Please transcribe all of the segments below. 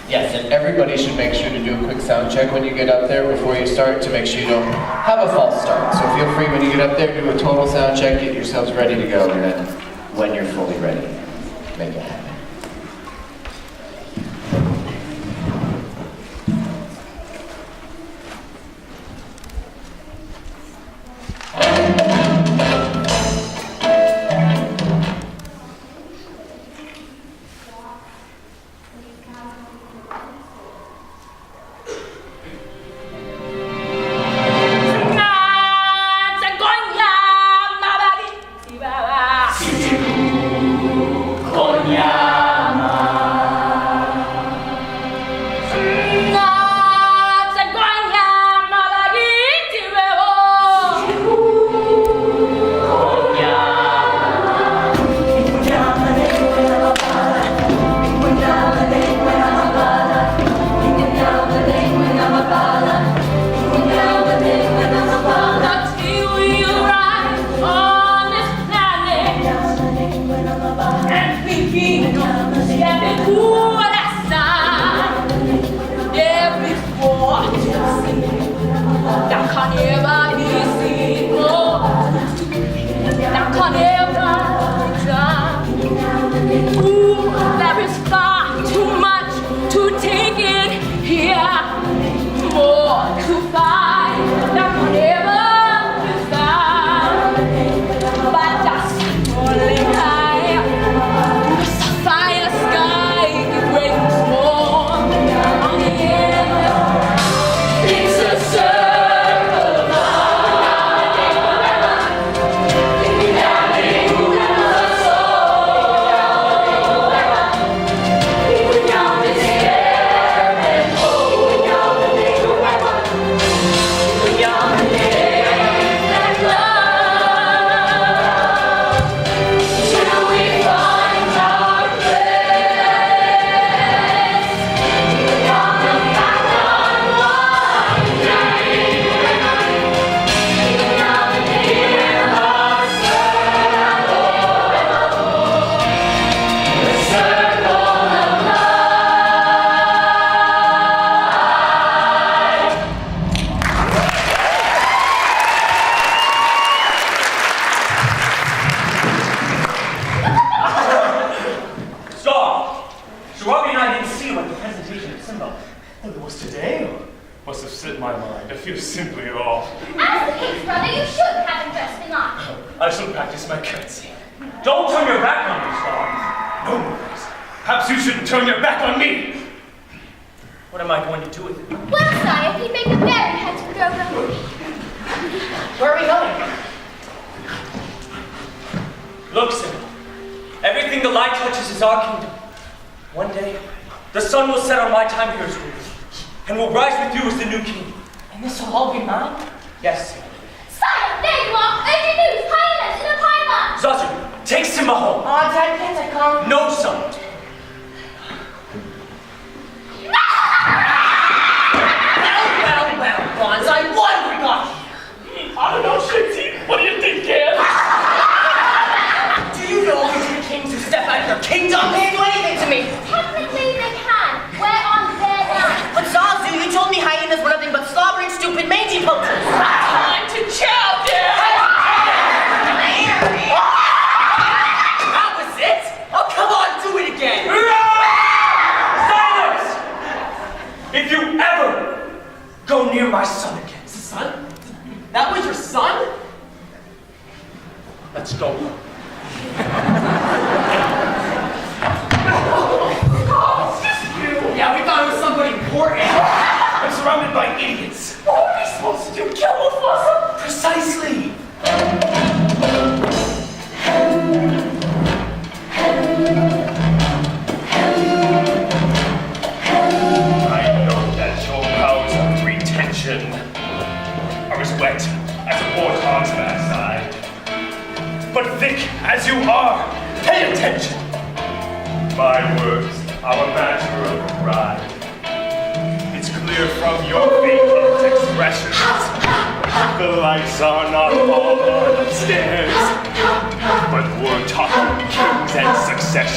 Yes, and everybody should make sure to do a quick sound check when you get up there before you start to make sure you don't have a false start. So feel free when you get up there, do a total sound check, get yourselves ready to go, and then when you're fully ready, make it happen.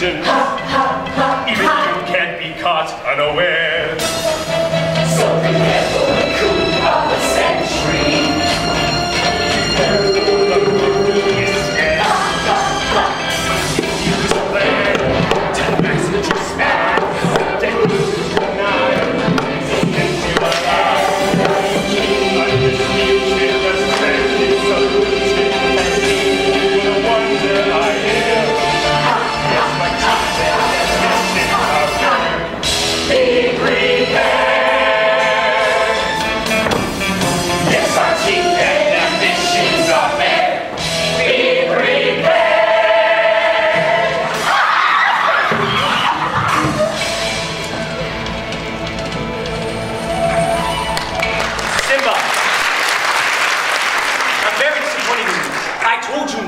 Even you can't be caught unawares. nowhere. So remember the coup of the century.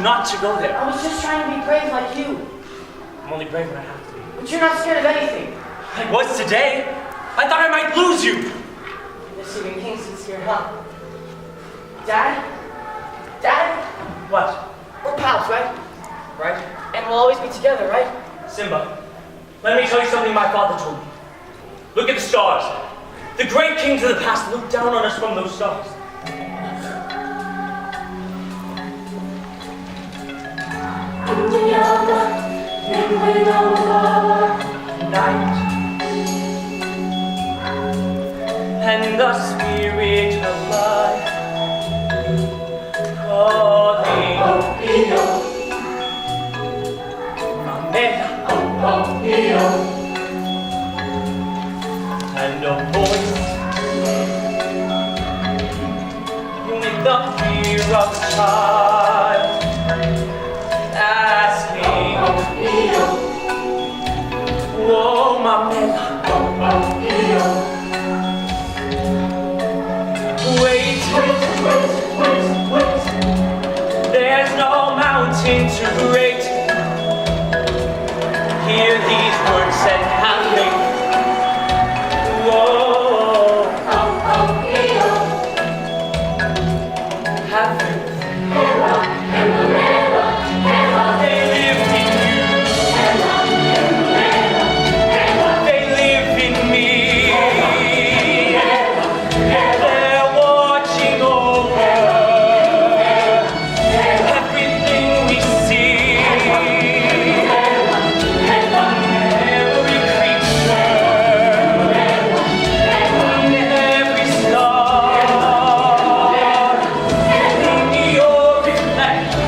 Not to go there. I was just trying to be brave like you. I'm only brave when I have to be. But you're not scared of anything. I was today. I thought I might lose you. This even Kingston's scared, huh? Dad? Dad? What? We're pals, right? Right? And we'll always be together, right? Simba, let me tell you something my father told me. Look at the stars. The great kings of the past looked down on us from those stars. Night and the spirit of life calling Mamela, and a voice with the fear of a child asking, oh, Mamela, wait, there's no mountain too great. Hear these words and have faith. Whoa, have faith. They live in you. They live in me. They're watching over everything we see. Every creature, every star, in your reflection.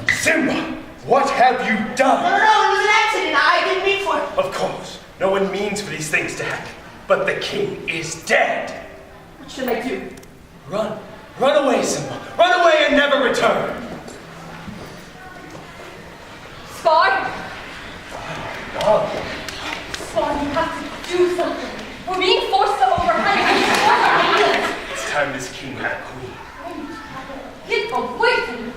Simba, what have you No, done? it was an accident. I didn't mean for it. Of course, no one means for these things to happen. But the king is dead. What should I do? Run. Run away, Simba. Run away and never return. Scar? Oh, Scar, you have to do something. We're being forced to overrun. I need to warn our ambulance. it's time this king had a queen. Get away from me.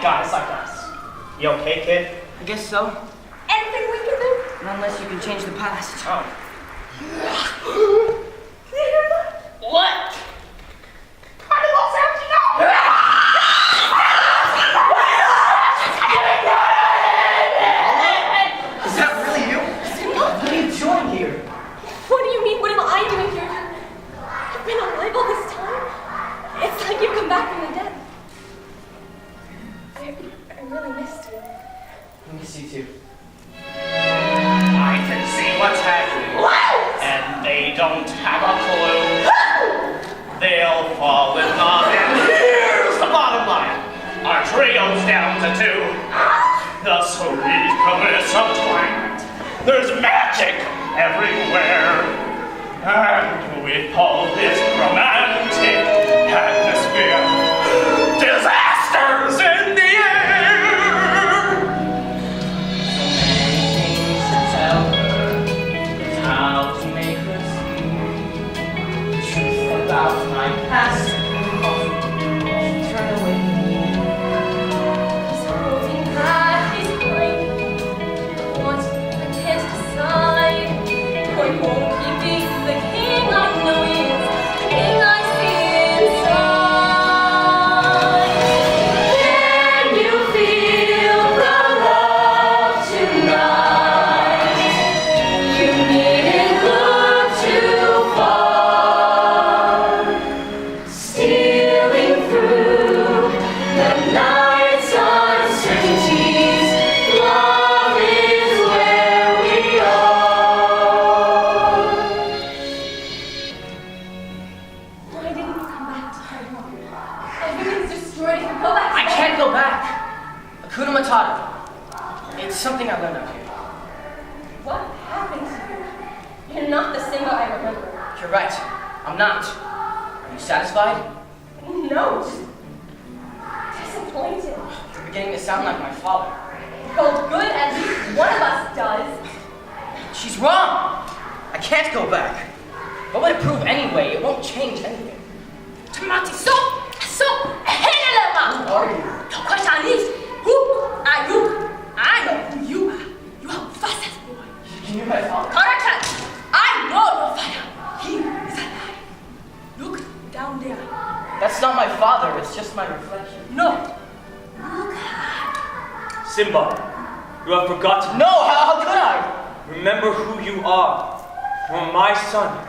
guys like us. You okay, kid? I guess so. Anything we can do? Not unless you can change the past. Oh. Can you hear that? What? Carnival's empty now! Is that really you? What are you doing here? What do you mean? What am I doing here? I've been alive all this time. It's like you've come back from the dead. I really missed you. I miss you too. I can see what's happening. And they don't have a clue. They'll fall in love. And here's the bottom line. Our trio's down to 2. The sweet caress of twilight. There's magic everywhere. And we call this romantic atmosphere. Disasters in the air. Things to tell her, how to make her see the truth about my past. Turn away. He's holding back his mind. What I can't decide. I won't keep being the king I know he is. The king I see inside. Can you feel the love tonight? You needn't look too far. Stealing through the night's uncertainties, love is where we are. Why didn't you come back to Carnival? Everything's destroyed. You go back. I can't go back. Hakuna Matata. It's something I learned out here. What happened to you? You're not the Simba I remember. You're right. I'm not. Are you satisfied? No, just disappointed. You're beginning to sound like my father. Oh, good. At least one of us does. She's wrong. I can't go back. What would it prove anyway? It won't change anything. Tamati, so, Helema. Who are you? The question is, who are you? I know who you are. You are fastest boy. You're my father. Correct. I know your father. He is alive. Look down there. That's not my father. It's just my reflection. No. Look hard. Simba, you have forgotten. No, how could I? Remember who you are. You are my son.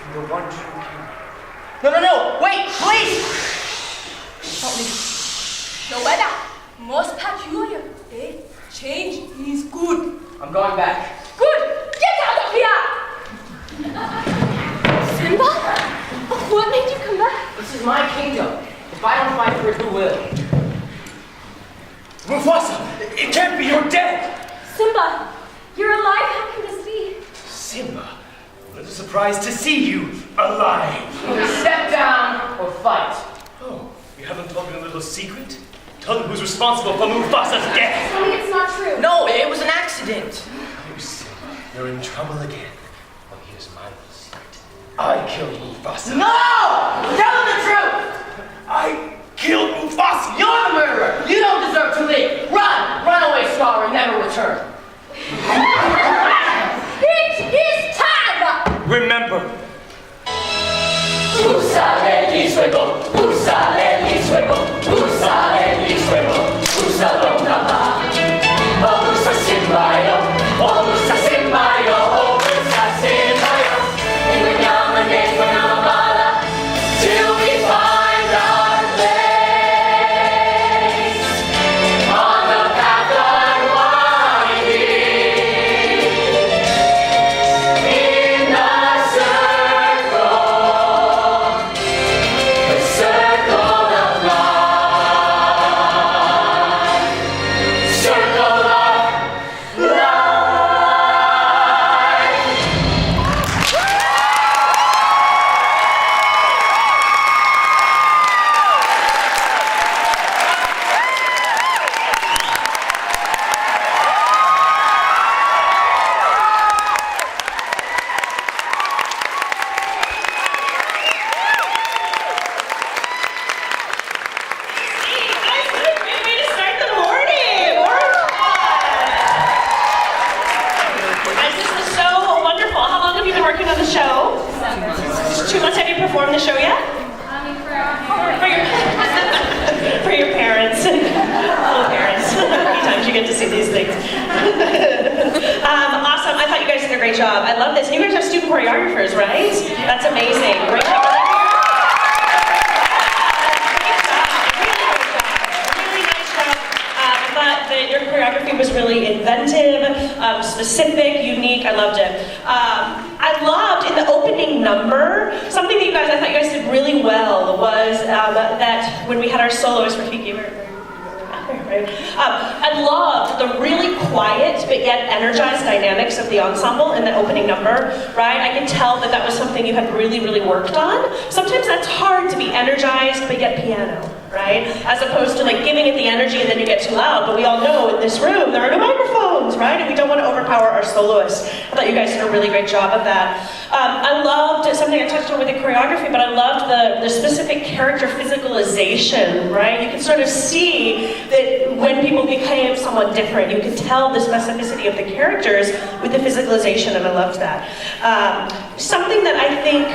And the one true king. No, wait, please! Help me. The weather most peculiar. Eh? Change is good. I'm going back. Good. Get out of here. Simba? What made you come back? This is my kingdom. If I don't fight for it, who will? Mufasa, it can't be you're dead. Simba, you're alive. How can this be? Simba, what a surprise to see you alive. Either step down or fight. Oh, you haven't told me a little secret? Tell me who's responsible for Mufasa's death. Tell me it's not true. No, it was an accident. Oh, Simba, you're in trouble again. Well, here's my little secret. I killed Mufasa. No! Tell him the truth! I killed Mufasa. You're the murderer! You don't deserve to live! Run! Run away, Scar, and never return. It is time! Remember, Usale li suego, usale li suego, usale li suego, usalo nama. Oh, usa Simbayo, oh, usa Simbayo, oh, usa Simbayo. Inanyama, nengo na mabala, till For your parents. Little parents. Many times you get to see these things. Awesome. I thought you guys did a great job. I love this. And you guys have student choreographers, right? That's amazing. Great job. Really nice job. I thought that your choreography was really inventive, specific, unique. I loved it. I loved in the opening number, something that I thought you guys did really well was that when we had our soloist for Kiki, right? I loved the really quiet but yet energized dynamics of the ensemble in the opening number, right? I could tell that that was something you had really, really worked on. Sometimes that's hard to be energized but yet piano, right? As opposed to like giving it the energy and then you get too loud. But we all know in this room there are no microphones, right? And we don't want to overpower our soloists. I thought you guys did a really great job of that. I loved something I touched on with the choreography, but I loved the specific character physicalization, right? You could sort of see that when people became someone different, you could tell the specificity of the characters with the physicalization, and I loved that. Something that I think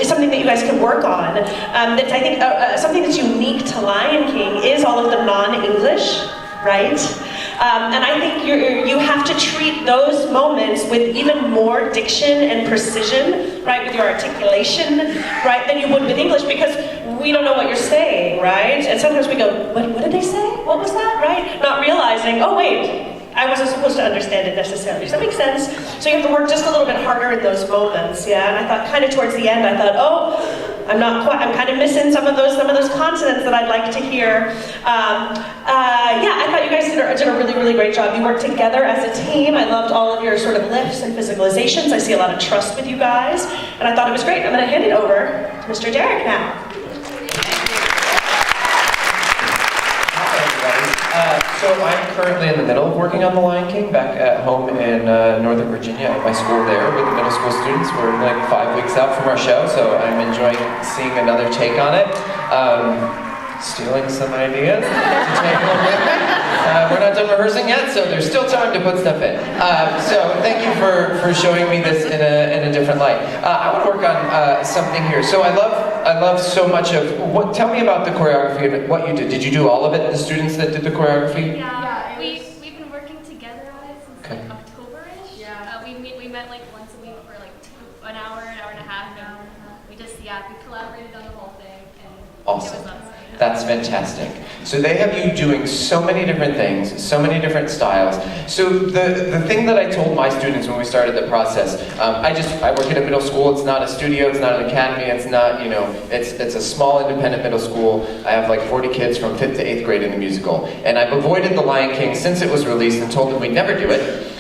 is something that you guys can work on, that I think something that's unique to Lion King is all of the non-English, right? And I think you have to treat those moments with even more diction and precision, right, with your articulation, right, than you would with English, because we don't know what you're saying, right? And sometimes we go, what did they say? What was that, right? Not realizing, oh wait, I wasn't supposed to understand it necessarily. Does that make sense? So you have to work just a little bit harder in those moments, yeah? And I thought kind of towards the end, I thought, oh, I'm kind of missing some of those consonants that I'd like to hear. Yeah, I thought you guys did a really, really great job. You worked together as a team. I loved all of your sort of lifts and physicalizations. I see a lot of trust with you guys, and I thought it was great. I'm gonna hand it over to Mr. Derek now. So I'm currently in the middle of working on The Lion King back at home in Northern Virginia at my school there with the middle school students. We're like 5 weeks out from our show, so I'm enjoying seeing another take on it. Stealing some ideas to take home with me. We're not done rehearsing yet, so there's still time to put stuff in. So thank you for showing me this in a different light. I want to work on something here. So I love so much of tell me about the choreography and what you did. Did you do all of it, the students that did the choreography? Yeah, we've been working together on it since like October-ish. Yeah. We met like once a week for like an hour and a half, and we collaborated on the whole thing, and Awesome. It was awesome. That's fantastic. So they have you doing so many different things, so many different styles. So the thing that I told my students when we started the process, I work at a middle school. It's not a studio, it's not an academy, it's not, it's a small independent middle school. I have like 40 kids from 5th to 8th grade in the musical. And I've avoided The Lion King since it was released and told them we'd never do it.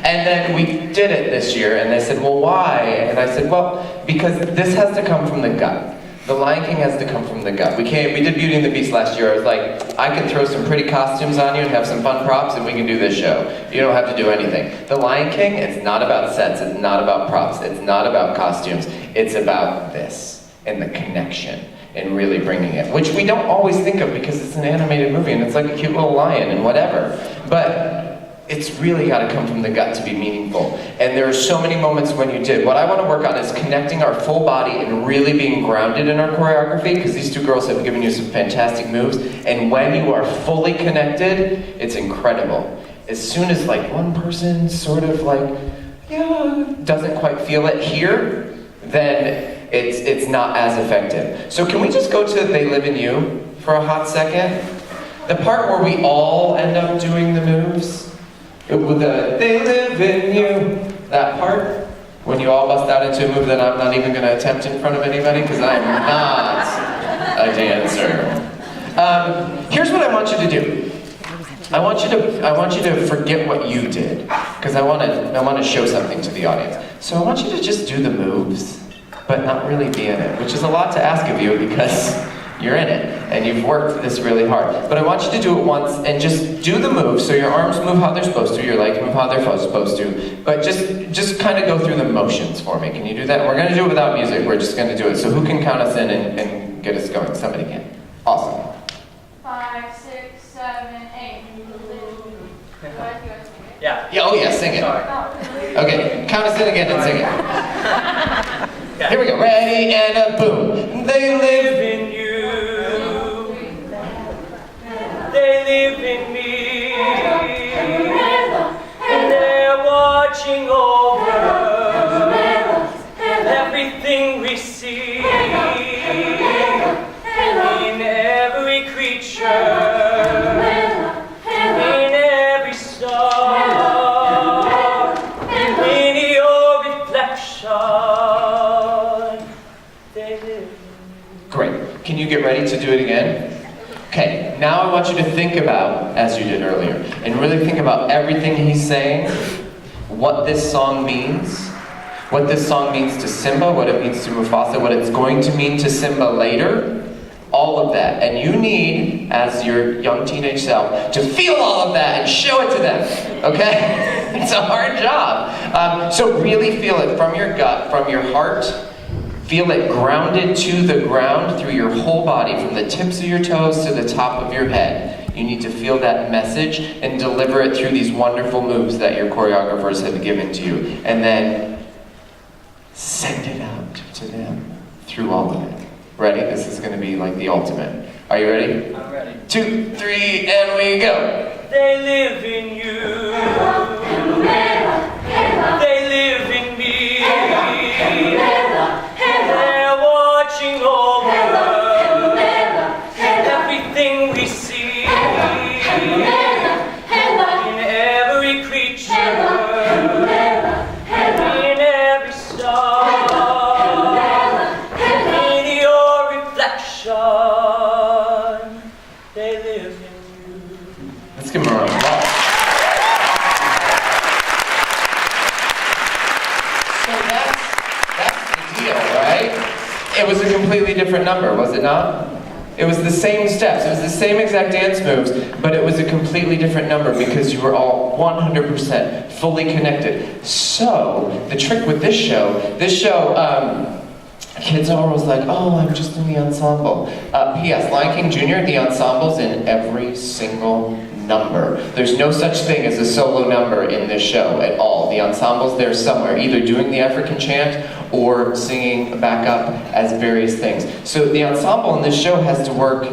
And then we did it this year, and they said, well, why? And I said, well, because this has to come from the gut. The Lion King has to come from the gut. We did Beauty and the Beast last year. I was like, I can throw some pretty costumes on you and have some fun props, and we can do this show. You don't have to do anything. The Lion King, it's not about sets, it's not about props, it's not about costumes. It's about this, and the connection, and really bringing it, which we don't always think of because it's an animated movie, and it's like a cute little lion and whatever. But it's really got to come from the gut to be meaningful. And there are so many moments when you did. What I want to work on is connecting our full body and really being grounded in our choreography, because these two girls have given you some fantastic moves. And when you are fully connected, it's incredible. As soon as like one person sort of like, doesn't quite feel it here, then it's not as effective. So can we just go to They Live in You for a hot second? The part where we all end up doing the moves. With the They Live in You, that part, when you all bust out into a move that I'm not even going to attempt in front of anybody, because I am not a dancer. Here's what I want you to do. I want you to forget what you did, because I want to show something to the audience. So I want you to just do the moves, but not really be in it, which is a lot to ask of you because you're in it, and you've worked this really hard. But I want you to do it once, and just do the move, so your arms move how they're supposed to, your legs move how they're supposed to, but just kind of go through the motions for me. Can you do that? We're going to do it without music, we're just going to do it. So who can count us in and get us going? Somebody can. Awesome. 5, 6, 7, 8. Yeah. Yeah, oh yeah, sing it. Sorry. Okay, count us in again and sing it. Here we go. Ready and a boom. They live in you. They live in me. And they're watching over everything we see. In every creature. In every star. In your reflection. They live in you. Great. Can you get ready to do it again? Okay, now I want you to think about, as you did earlier, and really think about everything he's saying, what this song means, what this song means to Simba, what it means to Mufasa, what it's going to mean to Simba later, all of that. And you need, as your young teenage self, to feel all of that and show it to them, okay? It's a hard job. So really feel it from your gut, from your heart. Feel it grounded to the ground through your whole body, from the tips of your toes to the top of your head. You need to feel that message and deliver it through these wonderful moves that your choreographers have given to you. And then send it out to them through all of it. Ready? This is going to be like the ultimate. Are you ready? I'm ready. 2, 3, and we go. They live in you. They live in me. They're watching over everything we see. In every creature. In every star. In your reflection. They live in you. Let's give him a round of applause. So that's the deal, right? It was a completely different number, was it not? It was the same steps, it was the same exact dance moves, but it was a completely different number because you were all 100% fully connected. So, the trick with this show, kids are always like, oh, I'm just in the ensemble. P.S. Lion King Jr., the ensemble's in every single number. There's no such thing as a solo number in this show at all. The ensemble's there somewhere, either doing the African chant or singing back up as various things. So the ensemble in this show has to work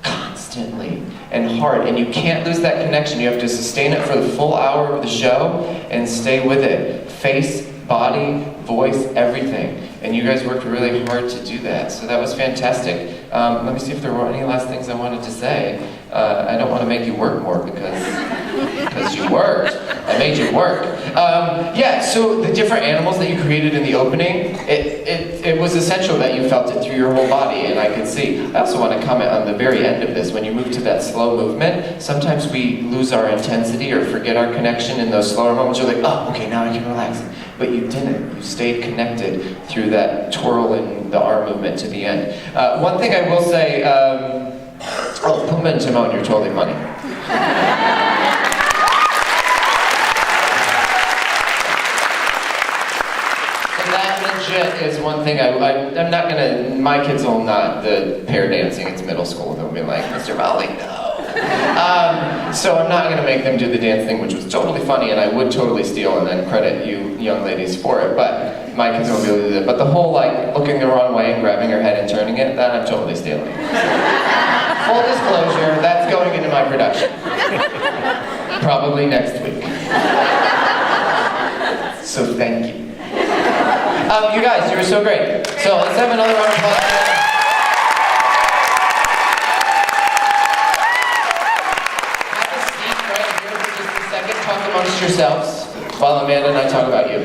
constantly and hard, and you can't lose that connection. You have to sustain it for the full hour of the show and stay with it. Face, body, voice, everything. And you guys worked really hard to do that, so that was fantastic. Let me see if there were any last things I wanted to say. I don't want to make you work more because you worked. I made you work. Yeah, so the different animals that you created in the opening, it was essential that you felt it through your whole body, and I could see. I also want to comment on the very end of this. When you move to that slow movement, sometimes we lose our intensity or forget our connection in those slower moments. You're like, oh, okay, now I can relax. But you didn't. You stayed connected through that twirl and the arm movement to the end. One thing I will say, Pumbaa and Timon, you're totally funny. That legit is one thing I'm not gonna, my kids will not, the pair dancing, it's middle school, they'll be like, Mr. Molly, no. So I'm not gonna make them do the dance thing, which was totally funny, and I would totally steal and then credit you young ladies for it, but my kids won't be able to do that. But the whole like looking the wrong way and grabbing her head and turning it, that I'm totally stealing. Full disclosure, that's going into my production. Probably next week. So thank you. You guys, you were so great. So let's have another round of applause. Have a seat right here for just a second. Talk amongst yourselves while Amanda and I talk about you.